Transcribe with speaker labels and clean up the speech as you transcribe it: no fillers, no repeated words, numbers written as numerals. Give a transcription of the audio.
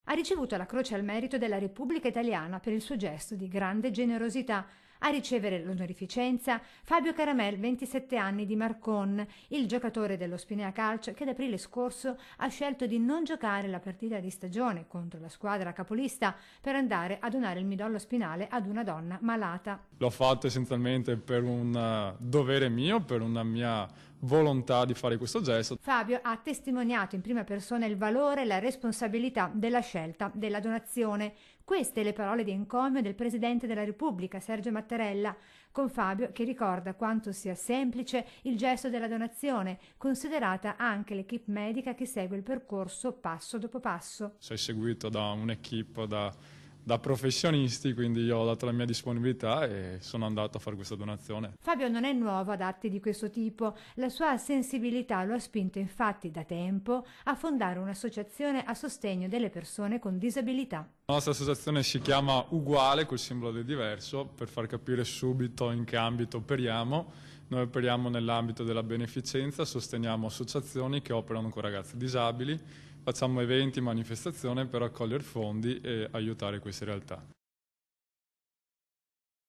Speaker 1: Ha ricevuto la Croce al Merito della Repubblica Italiana per il suo gesto di grande generosità. A ricevere l'onorificenza Fabio Caramel, 27 anni, di Marcon, il giocatore dello Spinea Calcio che ad aprile scorso ha scelto di non giocare la partita di stagione contro la squadra capolista per andare a donare il midollo spinale ad una donna malata.
Speaker 2: L'ho fatto essenzialmente per un dovere mio, per una mia volontà di fare questo gesto.
Speaker 1: Fabio ha testimoniato in prima persona il valore e la responsabilità della scelta della donazione. Queste le parole di encomio del Presidente della Repubblica, Sergio Mattarella, con Fabio che ricorda quanto sia semplice il gesto della donazione, considerata anche l'equipe medica che segue il percorso passo dopo passo.
Speaker 2: Sei seguito da un'equipe, da professionisti, quindi io ho dato la mia disponibilità e sono andato a fare questa donazione.
Speaker 1: Fabio non è nuovo ad atti di questo tipo, la sua sensibilità lo ha spinto infatti da tempo a fondare un'associazione a sostegno delle persone con disabilità.
Speaker 2: La nostra associazione si chiama Uguale, col simbolo del diverso, per far capire subito in che ambito operiamo. Noi operiamo nell'ambito della beneficenza, sosteniamo associazioni che operano con ragazzi disabili, facciamo eventi, manifestazioni per raccogliere fondi e aiutare queste realtà.